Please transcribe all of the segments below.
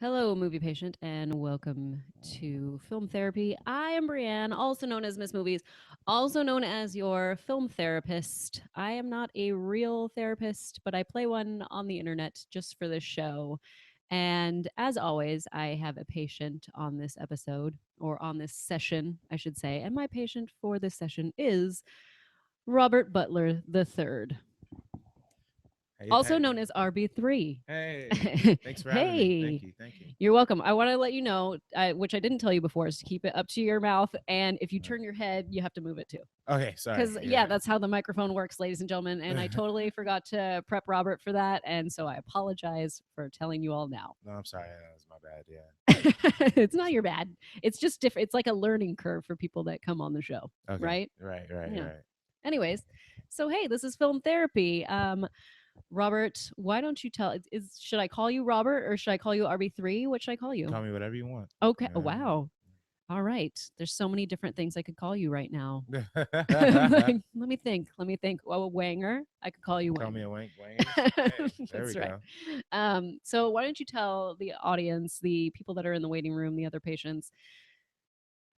Hello, movie patient, and welcome to Film Therapy. I am Brienne, also known as Miss Movies, also known as your film therapist. I am not a real therapist, but I play one on the internet just for this show. And as always, I have a patient on this episode, or on this session, I should say. And my patient for this session is Robert Butler III, Hey, also hey, known as RB3. hey! Thanks for having me. Thank Hey, you, thank you. you're welcome. I want to let you know, which I didn't tell you before, is to keep it up to your mouth. And if you turn your head, you have to move it too. Okay, sorry. Because, yeah, Yeah. that's how the microphone works, ladies and gentlemen. And I totally forgot to prep Robert for that. And so I apologize for telling you all now. No, I'm sorry. That was my bad. Yeah. It's not your bad. It's just different. It's like a learning curve for people that come on the show, Okay. right? Right, right, Yeah. right. Anyways, so hey, this is film therapy. Robert, why don't you tell? Should I call you Robert or should I call you RB3? What should I call you? Call me whatever you want. Okay. Oh, Yeah. wow. All right. There's so many different things I could call you right now. Call Like, let me think. Let me think. Oh, Wanger. I could call you me Wanger. a wangers. Hey, there That's we right. go. So why don't you tell the audience, the people that are in the waiting room, the other patients,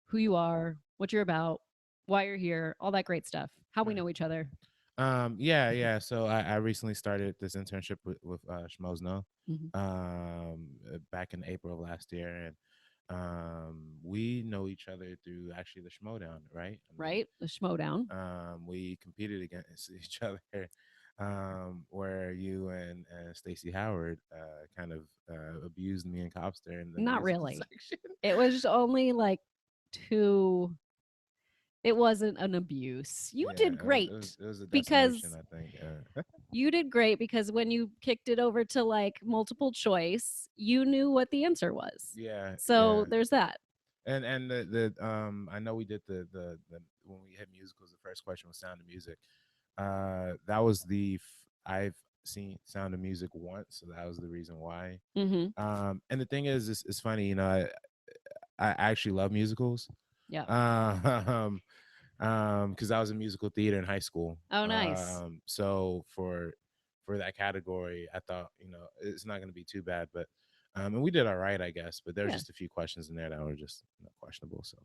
who you are, what you're about, why you're here, all that great stuff, how we Right. know each other. Yeah, yeah. So I recently started this internship with Schmozno, Mhm. back in April of last year, and we know each other through actually the Schmodown, right? I mean, Right? The Schmodown. we competed against each other, where you and Stacey Howard kind of abused me and Copster in the Not musical really. section. It was only like two. It wasn't an abuse. You Yeah, did great it was a decimation, because I think. you did great because when you kicked it over to like multiple choice, you knew what the answer was. Yeah, So yeah. there's that. And the I know we did the when we hit musicals, the first question was Sound of Music. That was I've seen Sound of Music once, so that was the reason why. Mm-hmm. And the thing is, it's funny, I actually love musicals. Yeah. Um, because I was in musical theater in high school. Oh, nice. So for that category, I thought it's not going to be too bad, but and we did all right, I guess. But there was Yeah. just a few questions in there that were just questionable. So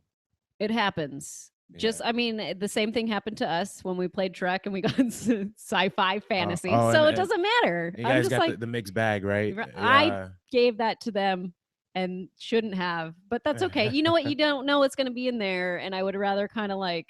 It happens. yeah. Just, I mean, the same thing happened to us when we played Trek and we got sci-fi fantasy. Oh, So it and doesn't matter. you I'm guys just got like, the mixed bag, right? I Yeah. gave that to them and shouldn't have, but that's okay. You know what? You don't know what's going to be in there, and I would rather kind of like,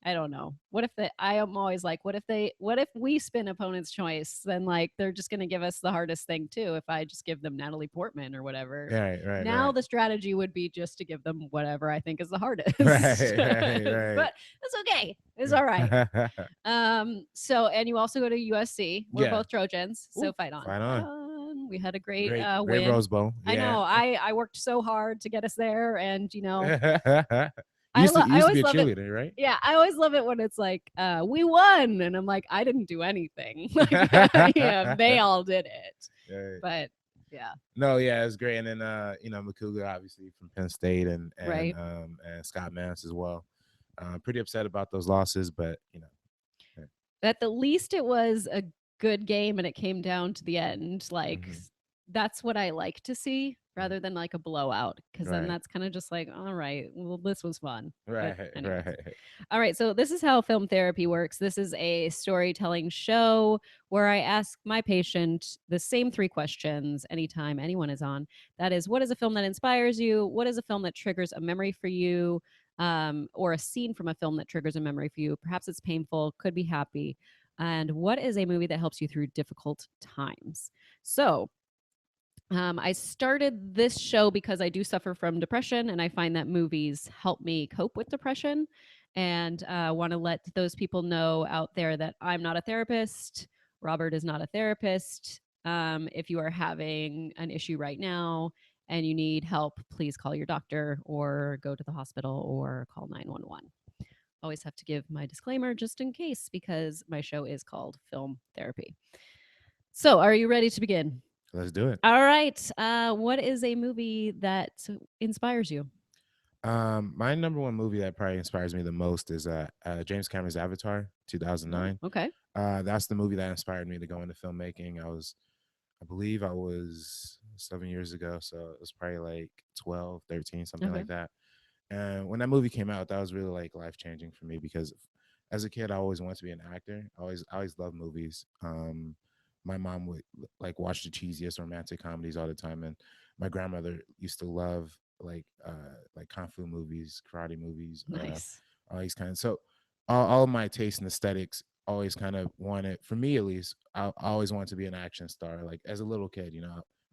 I don't know. What if I am always like, what if we spin opponent's choice? Then like they're just going to give us the hardest thing too. If I just give them Natalie Portman or whatever. Right, right, Now right. the strategy would be just to give them whatever I think is the hardest. Right, right, But that's okay. It's all right. right. So and you also go to USC. We're Yeah. both Trojans. So Ooh, fight on. fight Fight on. on. We had a great Great win. Rose Bowl. I Yeah. know. I worked so hard to get us there, and You used to I you used to be always a love it. cheerleader, right? Yeah, I always love it when it's like, we won, and I'm like, I didn't do anything. Like, yeah, they all did it. Yeah. But yeah, No, yeah, it's great. And then Makuga obviously from Penn State right. and Scott Mance as well. Pretty upset about those losses, but yeah. At the least, it was a good game, and it came down to the end. Like Mhm, that's what I like to see mhm. rather than like a blowout, because then Right, that's kind of just like, all right, well, this was fun. But right, anyways. right. All right, so this is how film therapy works. This is a storytelling show where I ask my patient the same three questions anytime anyone is on. That is, what is a film that inspires you? What is a film that triggers a memory for you? Or a scene from a film that triggers a memory for you? Perhaps it's painful, could be happy. And what is a movie that helps you through difficult times? So, I started this show because I do suffer from depression, and I find that movies help me cope with depression. And want to let those people know out there that I'm not a therapist. Robert is not a therapist. If you are having an issue right now and you need help, please call your doctor or go to the hospital or call 911. Always have to give my disclaimer just in case because my show is called Film Therapy. So, are you ready to begin? Let's do it. All right. What is a movie that inspires you? My number one movie that probably inspires me the most is James Cameron's Avatar, Oh, 2009. okay. That's the movie that inspired me to go into filmmaking. I believe I was 7 years ago, so it was probably like 12, 13, something Okay. like that. And when that movie came out, that was really like life changing for me because as a kid, I always wanted to be an actor. I always loved movies. My mom would like watch the cheesiest romantic comedies all the time, and my grandmother used to love like kung fu movies, karate movies, Nice. all these kinds. So all of my taste and aesthetics always kind of wanted, for me at least, I always wanted to be an action star. Like as a little kid,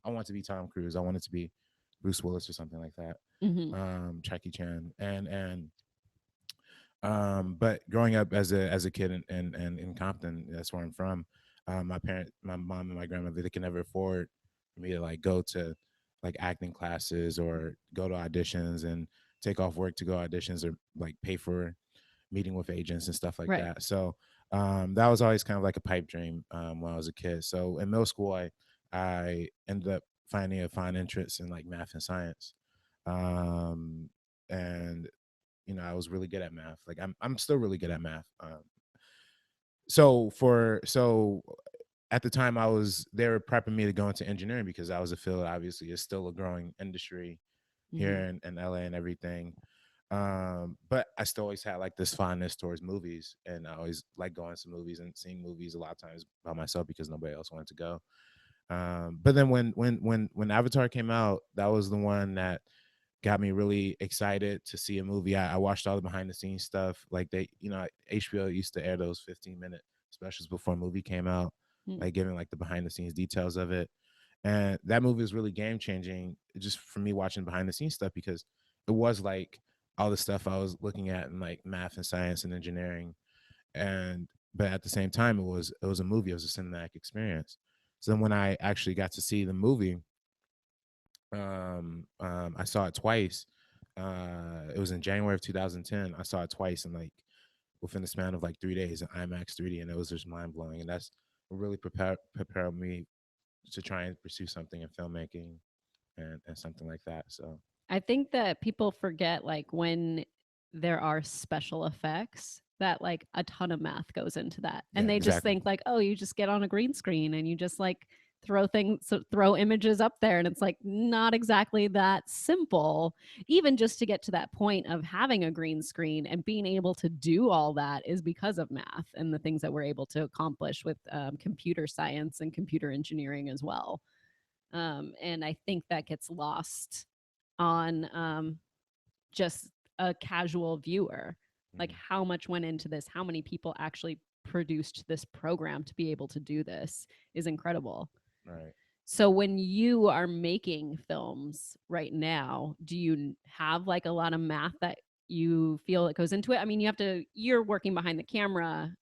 I wanted to be Tom Cruise. I wanted to be Bruce Willis or something like that, Mhm. Jackie Chan, and but growing up as a kid and in Compton, that's where I'm from. My mom and my grandmother, they can never afford for me to like go to like acting classes or go to auditions and take off work to go auditions or like pay for meeting with agents and stuff like Right. that. So that was always kind of like a pipe dream when I was a kid. So in middle school, I ended up finding a fine interest in like math and science, um, and I was really good at math. Like I'm still really good at math. So at the time they were prepping me to go into engineering because that was a field obviously is still a growing industry here Mhm. in LA and everything. But I still always had like this fondness towards movies, and I always like going to movies and seeing movies a lot of times by myself because nobody else wanted to go. But then when Avatar came out, that was the one that got me really excited to see a movie. I watched all the behind the scenes stuff. Like HBO used to air those 15-minute specials before a movie came out, Mm. like giving like the behind the scenes details of it. And that movie was really game changing just for me watching behind the scenes stuff because it was like all the stuff I was looking at in like math and science and engineering. And but at the same time it was a movie, it was a cinematic experience. So then when I actually got to see the movie, I saw it twice. It was in January of 2010. I saw it twice in like within the span of like 3 days in IMAX 3D, and it was just mind blowing. And that's what really prepared me to try and pursue something in filmmaking and something like that. So I think that people forget, like, when there are special effects, that like a ton of math goes into that. And yeah, they just exactly. think like, oh, you just get on a green screen and you just like throw images up there, and it's like not exactly that simple. Even just to get to that point of having a green screen and being able to do all that is because of math and the things that we're able to accomplish with computer science and computer engineering as well. And I think that gets lost on just a casual viewer. Like Mhm. how much went into this, how many people actually produced this program to be able to do this is incredible. Right. So when you are making films right now, do you have like a lot of math that you feel that goes into it? I mean, you're working behind the camera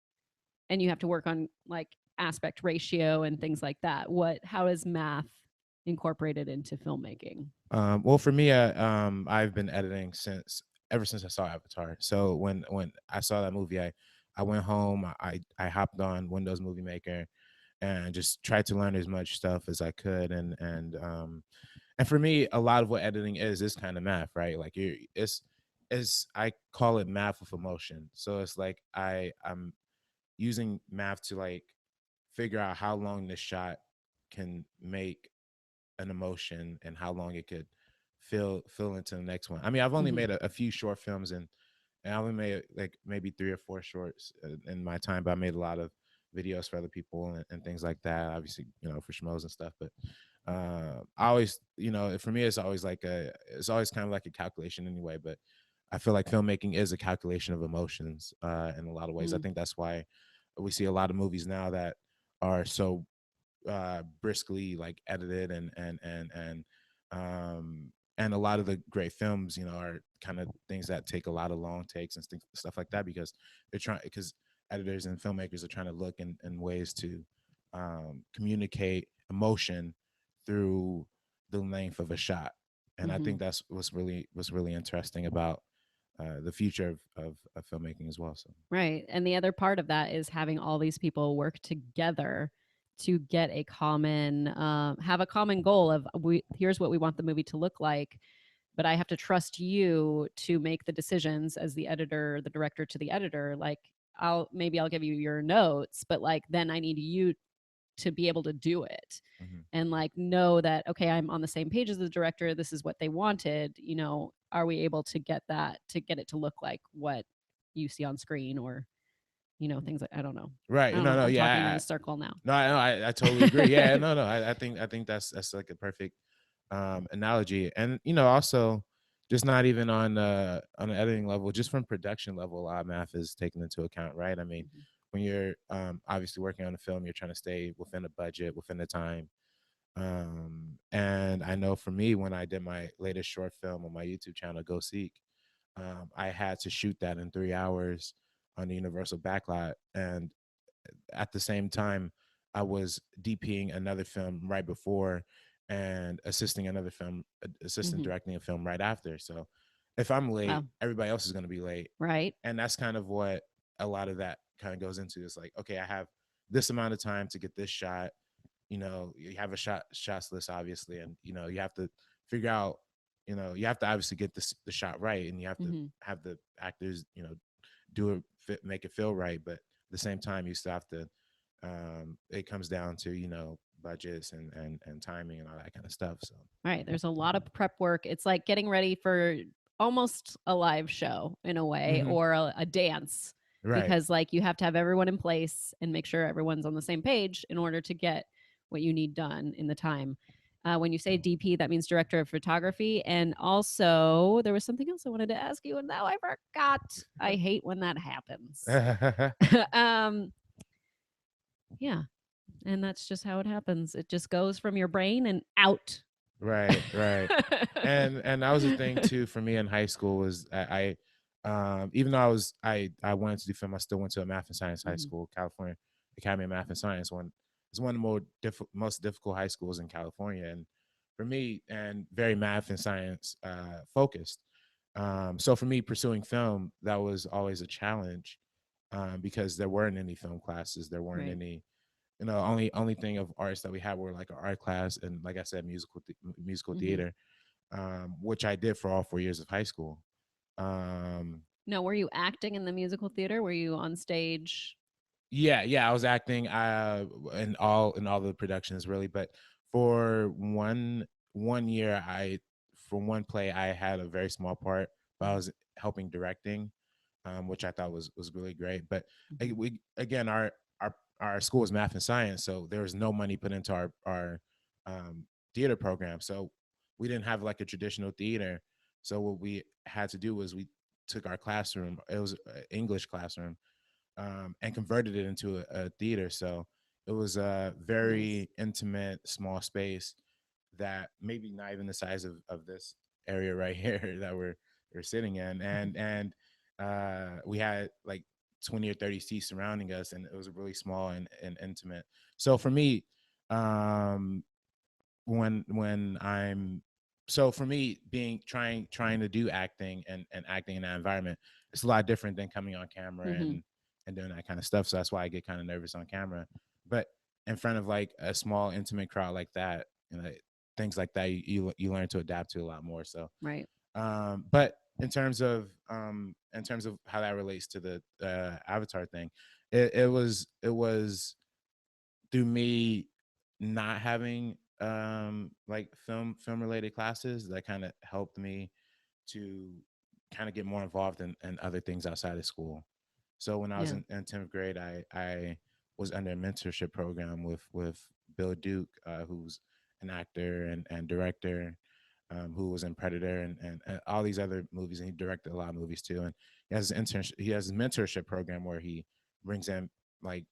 and you have to work on like aspect ratio and things like that. How is math incorporated into filmmaking? Well, for me, I've been editing since ever since I saw Avatar. So when I saw that movie, I went home, I hopped on Windows Movie Maker and just tried to learn as much stuff as I could. And for me, a lot of what editing is kind of math, right? Like it's I call it math with emotion. So it's like I'm using math to like figure out how long this shot can make an emotion and how long it could fill into the next one. I mean, I've only Mhm. made a few short films and I only made like maybe 3 or 4 shorts in my time, but I made a lot of videos for other people and things like that. Obviously, for schmoes and stuff. But I always, for me, it's always kind of like a calculation anyway. But I feel like filmmaking is a calculation of emotions in a lot of ways. I Mm. think that's why we see a lot of movies now that are so briskly like edited and a lot of the great films are kind of things that take a lot of long takes and stuff like that because editors and filmmakers are trying to look in ways to communicate emotion through the length of a shot. And I Mhm. think that's what's really interesting about the future of filmmaking as well. So Right. And the other part of that is having all these people work together to get have a common goal of here's what we want the movie to look like, but I have to trust you to make the decisions as the editor, the director to the editor. Like I'll give you your notes, but like then I need you to be able to do it Mhm. and like know that okay, I'm on the same page as the director, this is what they wanted, you know, are we able to get that, to get it to look like what you see on screen, or you know, things like, I don't know. I Right. don't No, know. no, I'm talking in yeah. a circle now. No, I totally agree. Yeah, no, no. I think that's like a perfect analogy. And also just not even on an editing level, just from production level, a lot of math is taken into account, right? I mean, Mhm, when you're obviously working on a film, you're trying to stay within a budget, within the time. And I know for me, when I did my latest short film on my YouTube channel, Go Seek, I had to shoot that in 3 hours on the Universal backlot. And at the same time, I was DPing another film right before and assisting another film, assistant mhm. directing a film right after. So if I'm late, Wow. everybody else is going to be late. Right. And that's kind of what a lot of that kind of goes into. It's like, okay, I have this amount of time to get this shot. You have a shots list, obviously, and you have to figure out, you have to obviously get the shot right, and you have to Hmm. have the actors, do it fit, make it feel right, but at the same time you still have to it comes down to budgets and timing and all that kind of stuff. So Right. There's a lot of prep work. It's like getting ready for almost a live show in a way, hmm or a dance, right. because like you have to have everyone in place and make sure everyone's on the same page in order to get what you need done in the time. When you say DP, that means director of photography. And also, there was something else I wanted to ask you, and now I forgot. I hate when that happens. um, yeah, and that's just how it happens. It just goes from your brain and out. Right, right. And that was the thing too for me in high school was even though I wanted to do film, I still went to a math and science high Mhm, school, California Academy of Math and Science. One It's one of the most difficult high schools in California, and for me, and very math and science focused. So for me, pursuing film, that was always a challenge because there weren't any film classes, there weren't right. any only thing of arts that we had were like an art class and, like I said, musical Mhm. theater, which I did for all 4 years of high school. um No, were you acting in the musical theater? Were you on stage? yeah, yeah, I was acting in all the productions really, but for one year, I for one play I had a very small part, but I Mhm, was helping directing, which I thought was really great. But mhm. we again, our school was math and science, so there was no money put into our um, theater program, so we didn't have like a traditional theater. So what we had to do was we took our classroom. It was an English classroom, and converted it into a theater. So it was a Nice. very intimate, small space that maybe not even the size of this area right here that we're sitting in, Mhm. and we had like 20 or 30 seats surrounding us, and it was really small and intimate. So for me, um, when I'm so for me being trying to do acting and acting in that environment, it's a lot different than coming on camera Mhm. and doing that kind of stuff. So that's why I get kind of nervous on camera. But in front of like a small intimate crowd like that, things like that, you learn to adapt to a lot more. So Right. but in terms of how that relates to the Avatar thing, it was through me not having like film related classes that kind of helped me to kind of get more involved in other things outside of school. So when I was Yeah. in 10th grade, I was under a mentorship program with Bill Duke, who's an actor and director, who was in Predator and all these other movies, and he directed a lot of movies too. And he has his mentorship program where he brings in like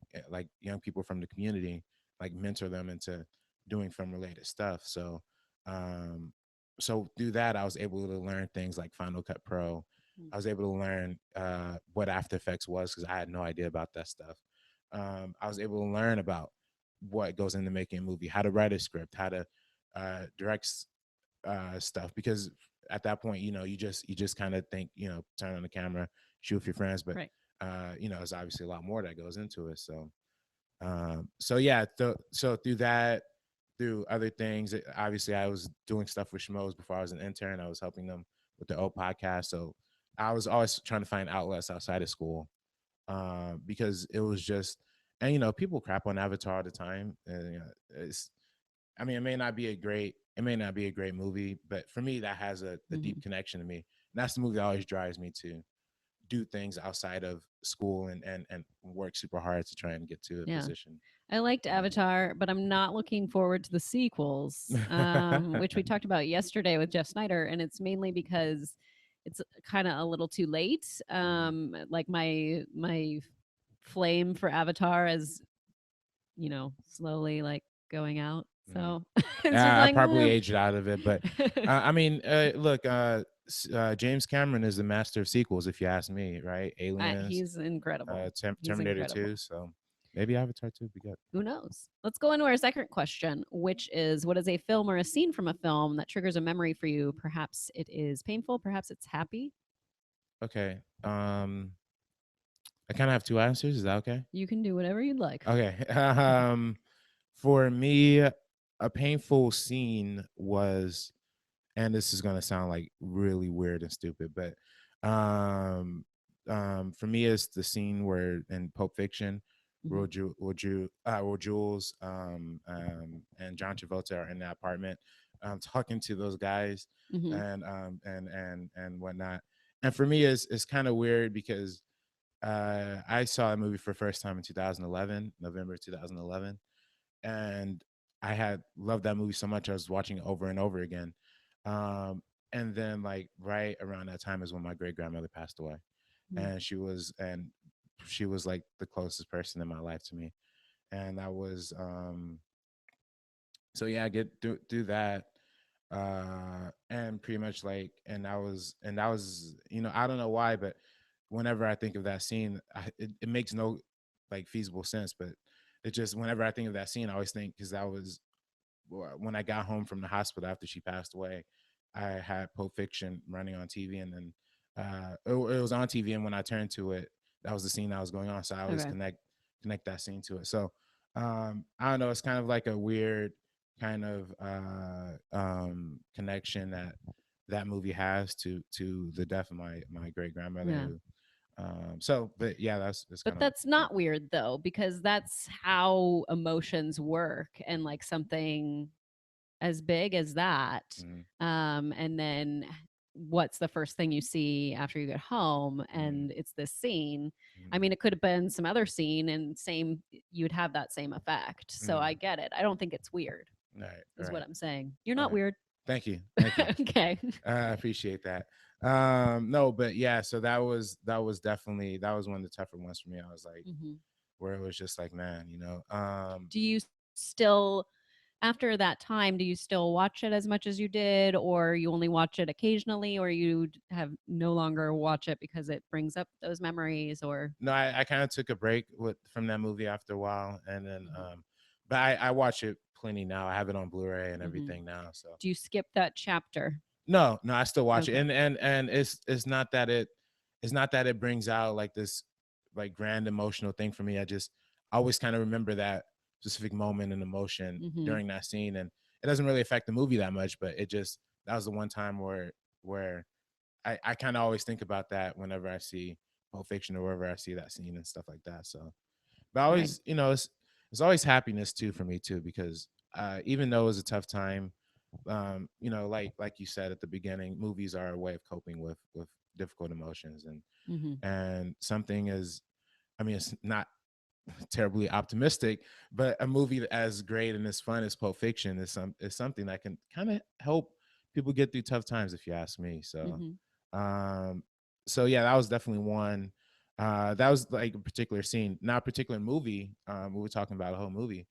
young people from the community, like mentor them into doing film related stuff. Um, so through that, I was able to learn things like Final Cut Pro. Mm. I was able to learn what After Effects was because I had no idea about that stuff. I was able to learn about what goes into making a movie, how to write a script, how to direct stuff. Because at that point, you just kind of think, turn on the camera, shoot with your friends, but Right. there's obviously a lot more that goes into it. So yeah, so through that, through other things, obviously I was doing stuff with Schmoes before I was an intern. I was helping them with the old podcast. So I was always trying to find outlets outside of school, because it was just and people crap on Avatar all the time, and it's I mean, it may not be a great movie, but for me, that has a Hmm. deep connection to me. And that's the movie that always drives me to do things outside of school and work super hard to try and get to a Yeah. position. I liked Avatar, but I'm not looking forward to the sequels, which we talked about yesterday with Jeff Snyder, and it's mainly because it's kind of a little too late. Mhm, Like my flame for Avatar is, slowly like going out. mhm. So it's just Yeah, I like, probably aged out of it, but I mean, look, James Cameron is the master of sequels, if you ask me, right? Aliens, he's incredible. He's Terminator incredible. 2, so maybe Avatar 2 would be good. Who knows? Let's go into our second question, which is what is a film or a scene from a film that triggers a memory for you? Perhaps it is painful, perhaps it's happy. Okay, I kind of have two answers. Is that okay? You can do whatever you'd like. Okay. For me, a painful scene was, and this is gonna sound like really weird and stupid, but for me, it's the scene where in Pulp Fiction, Hmm. where Jules and John Travolta are in that apartment, talking to those guys Hmm. and whatnot. And for me, it's kind of weird because I saw a movie for the first time in 2011, November 2011, and I had loved that movie so much I was watching it over and over again. Um, and then like right around that time is when my great grandmother passed away, and she was like the closest person in my life to me, and that was so yeah, I get do that, and pretty much like, and that was I don't know why, but whenever I think of that scene, it makes no like feasible sense, but it just whenever I think of that scene, I always think because that was when I got home from the hospital after she passed away, I had Pulp Fiction running on TV, and then it was on TV, and when I turned to it, that was the scene that was going on. So I always Okay. connect that scene to it. So I don't know. It's kind of like a weird kind of connection that that movie has to the death of my great grandmother. Yeah. Who but yeah, that's But kind of that's not weird though, because that's how emotions work. And like something as big as that, mm, and then what's the first thing you see after you get home, mm, and it's this scene. I mm, mean, it could have been some other scene and same, you'd have that same effect. So I mm. get it. I don't think it's weird, Right, is what right. I'm saying. You're All not right. weird. Thank you. Thank you. Okay. I appreciate that. No, but yeah, so that was one of the tougher ones for me. I was like, Hmm. where it was just like, man, Do you still, after that time, do you still watch it as much as you did, or you only watch it occasionally, or you have no longer watch it because it brings up those memories, or? no, I kind of took a break from that movie after a while, and then Mhm. but I watch it plenty now. I have it on Blu-ray and Mhm. everything now. So Do you skip that chapter? no, no, I still watch it, Okay. and it's not that it's not that it brings out like this like grand emotional thing for me. I always kind of remember that specific moment and emotion Mhm. during that scene, and it doesn't really affect the movie that much, but it just that was the one time where I kind of always think about that whenever I see Pulp Fiction or wherever I see that scene and stuff like that. So, but I Right. always it's always happiness too for me too because even though it was a tough time, like you said at the beginning, movies are a way of coping with difficult emotions, Mhm. and something is, I mean, it's not terribly optimistic, but a movie as great and as fun as Pulp Fiction is something that can kind of help people get through tough times, if you ask me. Mhm. Um, so yeah, that was definitely one. That was like a particular scene, not a particular movie. We were talking about a whole movie.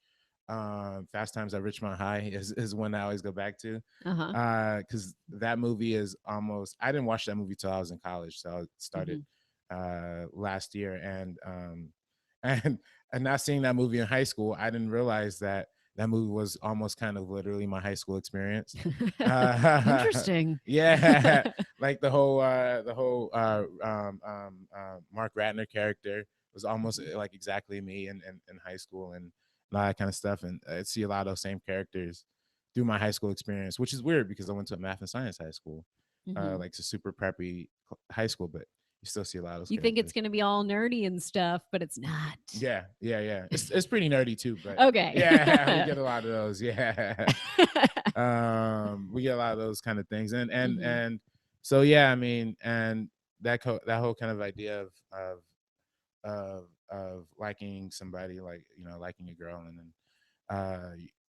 Fast Times at Richmond High is one I always go back to Uh-huh. because that movie is almost. I didn't watch that movie till I was in college, so I started Mhm. last year, and and not seeing that movie in high school, I didn't realize that that movie was almost kind of literally my high school experience. Interesting. Yeah, like the whole Mark Ratner character was almost Mhm. like exactly me in high school and all that kind of stuff. And I see a lot of those same characters through my high school experience, which is weird because I went to a math and science high school, Mhm. like it's a super preppy high school, but you still see a lot of those You think it's characters. going to be all nerdy and stuff, but it's not. Yeah, yeah, yeah. It's pretty nerdy too, but Okay. yeah, we get a lot of those. Yeah, we get a lot of those kind of things, Hmm. and so yeah, I mean, and that whole kind of idea of liking somebody, like liking a girl, and then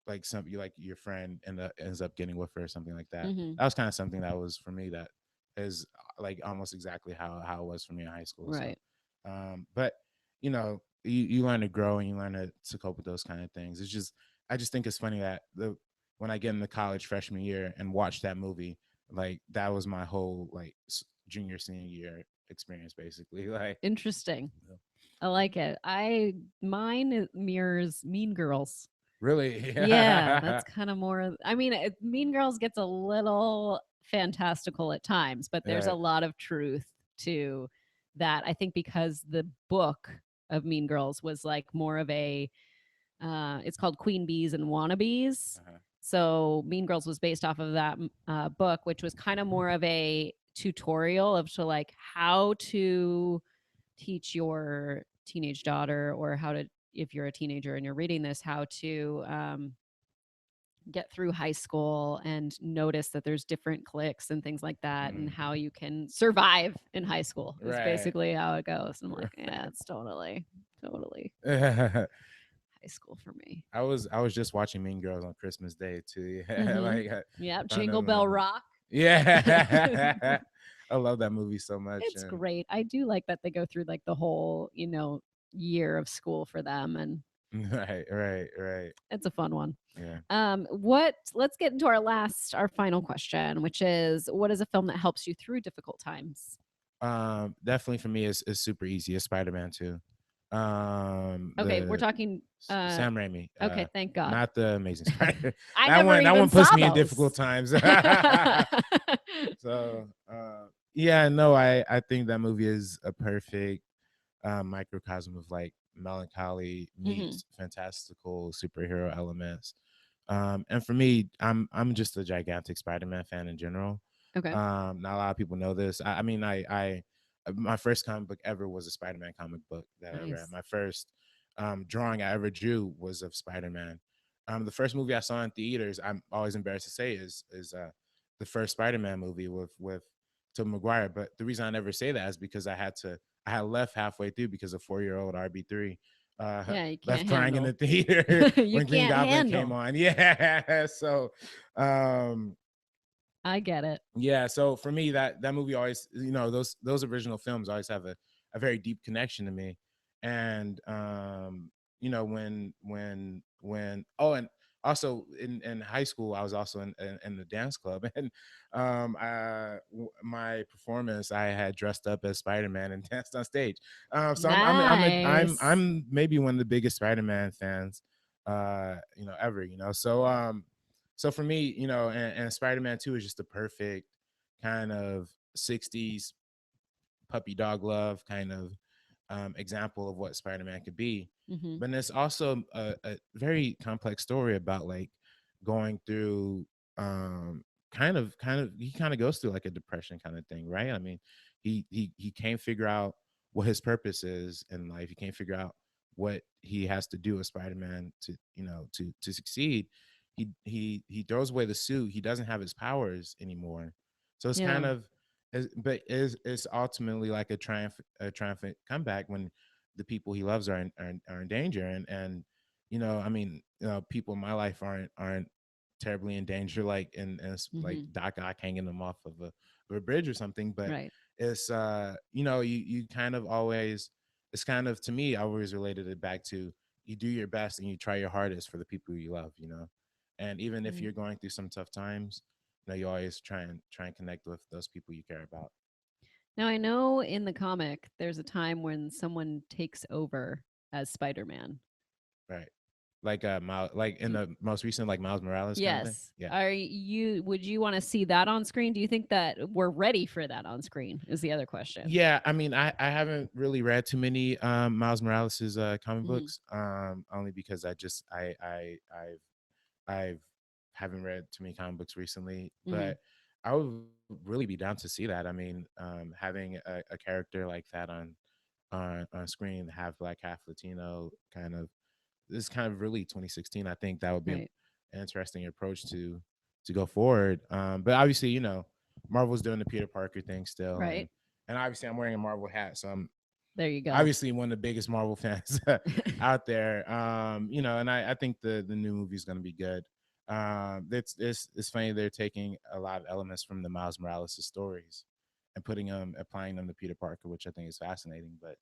like some you like your friend and ends up getting with her or something like that. Hmm. That was kind of something that was for me that is like almost exactly how it was for me in high school. So, Right. but you learn to grow and you learn to cope with those kind of things. It's just I just think it's funny that the when I get into college freshman year and watch that movie, like that was my whole like junior senior year experience basically. Like, Interesting. you know, I like it. Mine mirrors Mean Girls. really, Yeah, that's kind of more. I mean, Mean Girls gets a little fantastical at times, but there's a right. lot of truth to that. I think because the book of Mean Girls was like more of a it's called Queen Bees and Wannabes. Uh-huh. So Mean Girls was based off of that book, which was kind of more of a tutorial of to like how to teach your teenage daughter, or how to, if you're a teenager and you're reading this, how to get through high school and notice that there's different cliques and things like that, and Mm. how you can survive in high school is Right. basically how it goes. And I'm like, yeah, it's totally I high school for me. was just watching Mean Girls on Christmas Day too. Yeah, Mm-hmm. like Yeah, I found Jingle out when I Bell was Rock. yeah. I love that movie so much, It's and great. I do like that they go through like the whole, year of school for them, and right, right, right. it's a fun one. Yeah. What let's get into our final question, which is, what is a film that helps you through difficult times? Definitely for me is super easy. It's Spider-Man 2. Okay, we're The talking Sam Raimi, okay, thank God. not the Amazing Spider. I that never one that even one puts saw me in those. difficult times. So yeah, no, I think that movie is a perfect microcosm of like melancholy Hmm. meets fantastical superhero elements. And for me, I'm just a gigantic Spider-Man fan in general. Okay, Not a lot of people know this. I mean, I my first comic book ever was a Spider-Man comic book that I read. nice. My first drawing I ever drew was of Spider-Man. The first movie I saw in theaters, I'm always embarrassed to say, is the first Spider-Man movie with Tobey Maguire. But the reason I never say that is because I had left halfway through because a 4-year-old RB3 Yeah, you left can't crying in handle. the theater You when Green can't Goblin came handle. on. Yeah. So um I get it. yeah, so for me that movie always, those original films always have a very deep connection to me. And and also in high school I was also in the dance club, and my performance, I had dressed up as Spider-Man and danced on stage. So Nice. I'm maybe one of the biggest Spider-Man fans ever, so for me, and Spider-Man 2 is just the perfect kind of 60s puppy dog love kind of example of what Spider-Man could be. Hmm. But it's also a very complex story about like going through um he kind of goes through like a depression kind of thing, right? I mean, he can't figure out what his purpose is in life. He can't figure out what he has to do as Spider-Man to to succeed. He throws away the suit. He doesn't have his powers anymore. So it's Yeah. kind of is ultimately like a triumphant comeback when the people he loves are in danger. And I mean, people in my life aren't terribly in danger, like like Hmm. Doc Ock hanging them off of a bridge or something. But Right. it's you kind of always, it's kind of, to me, I always related it back to, you do your best and you try your hardest for the people you love, and even if Mm. you're going through some tough times, you always try and connect with those people you care about. Now I know in the comic there's a time when someone takes over as Spider-Man. Right. Like like in Do the most recent, like Miles Morales kind of thing. Yes. Yeah. Would you want to see that on screen? Do you think that we're ready for that on screen? Is the other question. Yeah, I mean, I haven't really read too many Miles Morales's comic Hmm. books, only because I haven't read too many comic books recently. Hmm. But I would really be down to see that. I mean, having a character like that on screen, half black, half Latino, kind of this is kind of really 2016. I think that would be an Right. interesting approach to go forward. But obviously, Marvel's doing the Peter Parker thing still, Right. and obviously I'm wearing a Marvel hat, so I'm There you go. obviously one of the biggest Marvel fans out there. And I think the new movie is going to be good. It's funny they're taking a lot of elements from the Miles Morales stories and applying them to Peter Parker, which I think is fascinating. But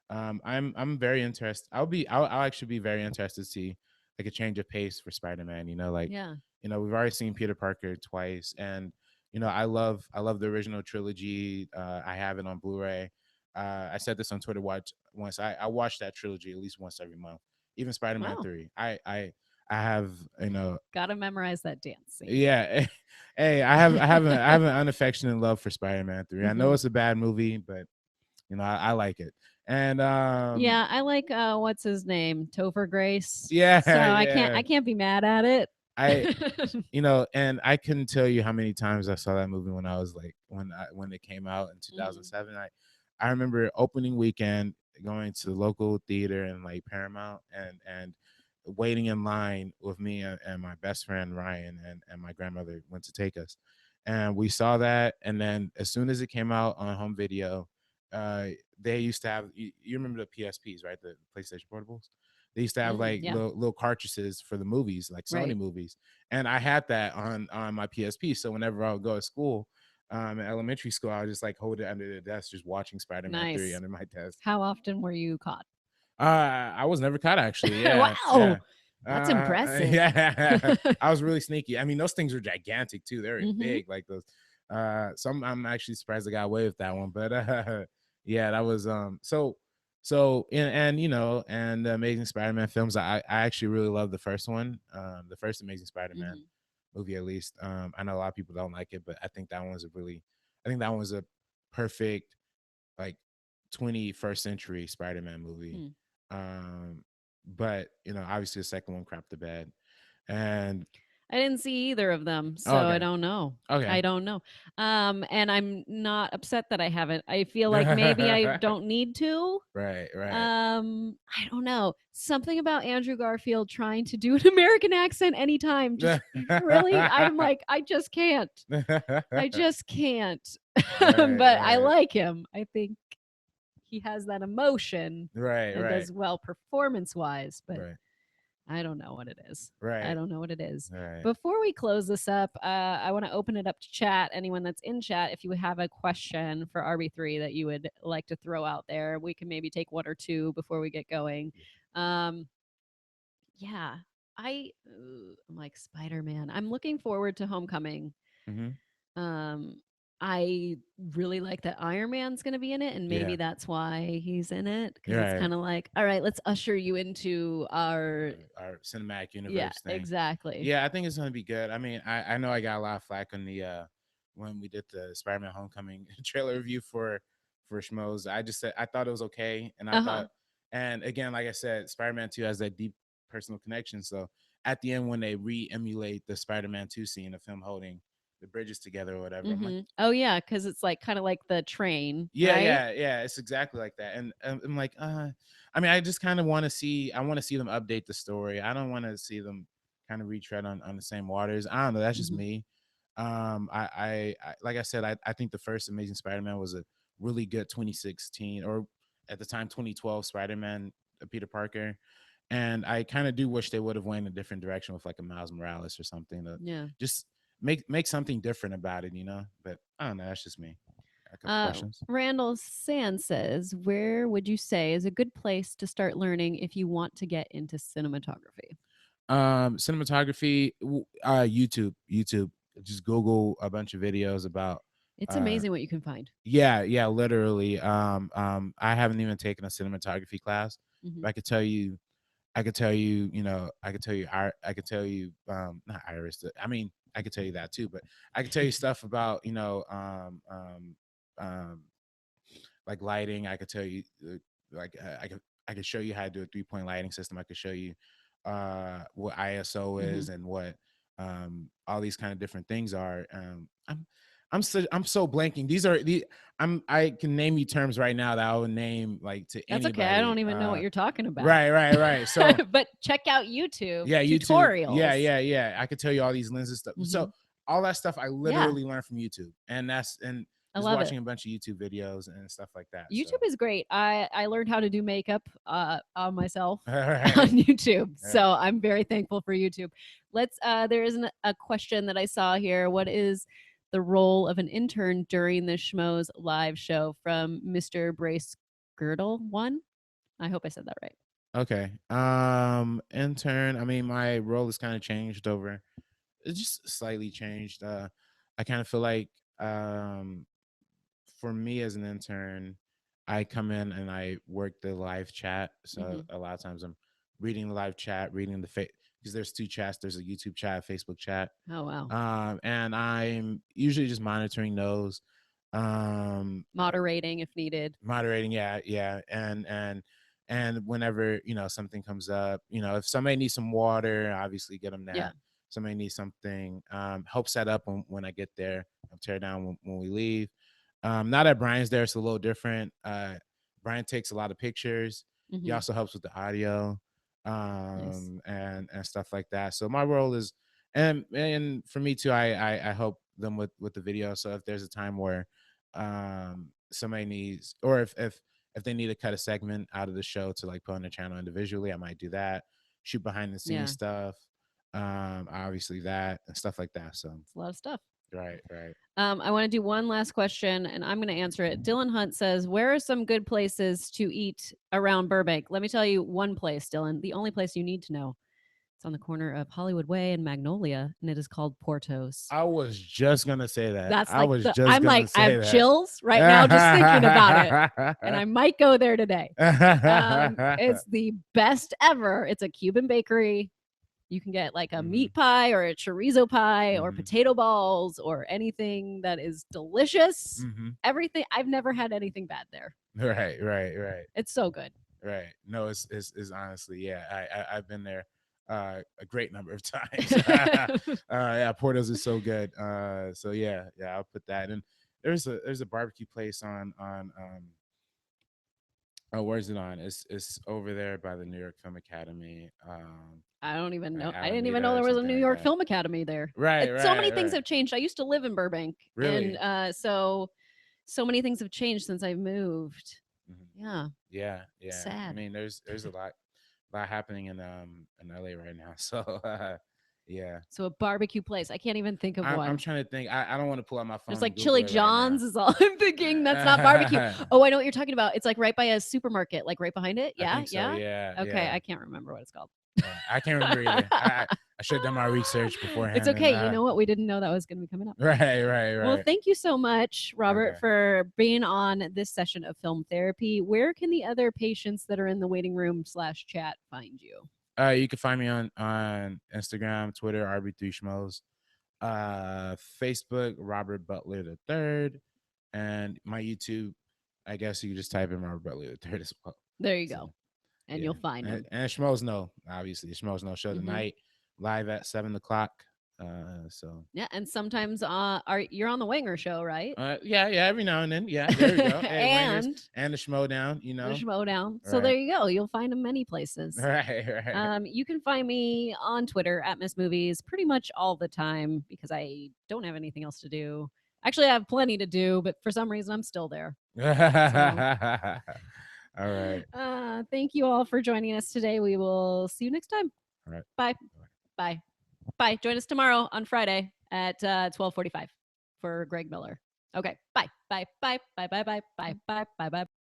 I'm very interested. I'll actually be very interested to see like a change of pace for Spider-Man. Yeah. We've already seen Peter Parker twice, and I love the original trilogy. I have it on Blu-ray. I said this on Twitter once. I watch that trilogy at least once every month. Even Spider-Man Wow. 3. I have Gotta memorize that dance scene. yeah. Hey, I have an unaffectionate love for Spider-Man 3. I know Hmm. it's a bad movie, but I like it. And Yeah, I like what's his name? Topher Grace. So yeah, I can't yeah. I can't be mad at it. I and I couldn't tell you how many times I saw that movie when I was like when it came out in Mhm. 2007. I remember opening weekend going to the local theater in like Paramount and waiting in line with me and my best friend Ryan and my grandmother went to take us. And we saw that, and then as soon as it came out on home video, uh they used to have you remember the PSPs, right? The PlayStation Portables. They used to have like Yeah. little cartridges for the movies, like Sony Right. movies, and I had that on my PSP. So whenever I would go to school, in elementary school, I would just like hold it under the desk, just watching Spider-Man 3 Nice. under my desk. How often were you caught? I was never caught actually. Yeah, Wow. yeah, That's impressive. yeah. I was really sneaky. I mean, those things were gigantic too. They were Mhm. big, like those. I'm actually surprised I got away with that one, but yeah, that was and and the Amazing Spider-Man films. I actually really love the first one, the first Amazing Spider-Man Mhm. movie at least. I know a lot of people don't like it, but I think that one was a perfect like 21st century Spider-Man movie. Hmm. Um, but obviously the second one crapped the bed. And I didn't see either of them, oh, so I okay, don't know. okay, I don't know. And I'm not upset that I haven't. I feel like maybe I don't need to. right, right, I don't know. Something about Andrew Garfield trying to do an American accent anytime just really I'm like I just can't. I just can't. right, But I right, like him. I think he has that emotion right, and right, does well performance-wise, but right, I don't know what it is. I right, don't know what it is. right. Before we close this up, I want to open it up to chat. Anyone that's in chat, if you have a question for RB3 that you would like to throw out there, we can maybe take one or two before we get going. Um, yeah, I'm like Spider Man. I'm looking forward to Homecoming. Hmm. Um, I really like that Iron Man's going to be in it, and maybe Yeah, that's why he's in it because you're it's right. kind of like, all right, let's usher you into our Our cinematic yeah, universe thing. exactly. Yeah, I think it's gonna be good. I mean, I know I got a lot of flack on the when we did the Spider-Man Homecoming trailer review for Schmoes. I just said I thought it was okay, and I Uh huh. thought, and again, like I said, Spider-Man 2 has that deep personal connection. So at the end, when they re-emulate the Spider-Man 2 scene of him holding the bridges together or whatever, I'm like, Mhm. Oh, yeah, because it's, like, kinda like the train, yeah, right? yeah, yeah. It's exactly like that. And I'm like, I mean, I just kind of want to see. I want to see them update the story. I don't want to see them kind of retread on the same waters. I don't know. That's just Mhm. me. I like I said, I think the first Amazing Spider-Man was a really good 2016 or at the time 2012 Spider-Man, Peter Parker. And I kind of do wish they would have went in a different direction with like a Miles Morales or something to Yeah. just make something different about it. But I don't know. That's just me. A couple questions. Randall Sand says, "Where would you say is a good place to start learning if you want to get into cinematography?" Cinematography, YouTube. Just Google a bunch of videos about It's uh amazing what you can find. yeah, yeah, literally. I haven't even taken a cinematography class, Mhm. but I could tell you not Iris. I mean, I could tell you that too, but I could tell you stuff about, um like lighting. I could tell you like I could show you how to do a 3-point lighting system. I could show you what ISO is Mhm. and what all these kind of different things are. I'm so blanking. These are the I can name you terms right now that I would name like to That's okay. I anybody. don't even know what you're talking about. Right. So But check out YouTube yeah, YouTube. tutorials. Yeah. I could tell you all these lenses stuff. So Mhm. all that stuff I Yeah, literally learned from YouTube, and I just love it. watching a bunch of YouTube videos and stuff like that. So YouTube is great. I learned how to do makeup on myself all on right, YouTube. yeah. So I'm very thankful for YouTube. Let's there is a question that I saw here. What is the role of an intern during the Schmoes live show from Mr. Brace Girdle one? I hope I said that right. Okay. Intern. I mean, my role has kind of changed over. It's just slightly changed. I kind of feel like um for me as an intern, I come in and I work the live chat. So Mhm. a lot of times I'm reading the live chat, reading the because there's two chats. There's a YouTube chat, a Facebook chat, Oh wow. and I'm usually just monitoring those. Moderating if needed. Moderating, yeah, and whenever something comes up, if somebody needs some water, obviously get them Yeah. that. Somebody needs something, help set up when I get there. I'll tear down when we leave. Now that Brian's there, it's a little different. Brian takes a lot of pictures. He Mhm. also helps with the audio, Nice. and stuff like that. So my role is, and for me too, I help them with the video. So if there's a time where somebody needs, or if they need to cut a segment out of the show to like put on the channel individually, I might do that. Shoot behind the scenes Yeah. stuff, obviously that and stuff like that. So It's a lot of stuff. right. I want to do one last question and I'm going to answer it. Dylan Hunt says, where are some good places to eat around Burbank? Let me tell you one place, Dylan, the only place you need to know. It's on the corner of Hollywood Way and Magnolia, and it is called Porto's. I was just gonna say that. That's like I'm like, I Say have that. chills right now just thinking about it. And I might go there today. It's the best ever. It's a Cuban bakery. You can get like a Mhm, meat pie or a chorizo pie or mhm, potato balls or anything that is delicious. mhm. Everything. I've never had anything bad there. Right. It's so good. Right. No, it's honestly, yeah. I've been there a great number of times. Yeah, Porto's is so good. So yeah, I'll put that. And there's a barbecue place on oh, where's it on? It's over there by the New York Film Academy. I don't even know. I didn't even Alameda know or there was a something New like York that. Film Academy there. Right, So many right, things right. have changed. I used to live in Burbank, and Really? so many things have changed since I moved. Mhm. Yeah, Yeah. I sad. mean, there's a lot happening in LA right now. So yeah. So a barbecue place. I can't even think of I'm one. trying to think. I don't want to pull out my There's phone and like Google Chili it right John's now. is all I'm thinking. That's not barbecue. Oh, I know what you're talking about. It's like right by a supermarket, like right behind it. I Yeah, think so. yeah. Okay, Yeah. I can't remember what it's called. I can't remember either. I should have done my research It's beforehand. okay. And You know what? We didn't know that was going to be coming up. Well, right. thank you so much, Robert, Okay. for being on this session of film therapy. Where can the other patients that are in the waiting room slash chat find you? You can find me on Instagram, Twitter, RB3 Schmoes, Facebook, Robert Butler the Third, and my YouTube. I guess you can just type in Robert Butler the Third as well. There you So go. And yeah, you'll find and, him. and Schmoes know, obviously Schmoes know show Hmm. tonight live at 7 o'clock. So Yeah, and sometimes are you're on the Winger show, right? yeah, every now and then, yeah, there we go. Hey, Wingers And and the Schmo down, the Schmodown. All So there right, you go. You'll find him many places. right. You can find me on Twitter at Miss Movies pretty much all the time because I don't have anything else to do. Actually, I have plenty to do, but for some reason, I'm still there. So, All right. thank you all for joining us today. We will see you next time. All right. Bye. Bye. Bye. Join us tomorrow on Friday at 12:45 for Greg Miller. Okay. Bye. Bye. Bye. Bye. Bye. Bye. Bye. Bye. Bye. Bye.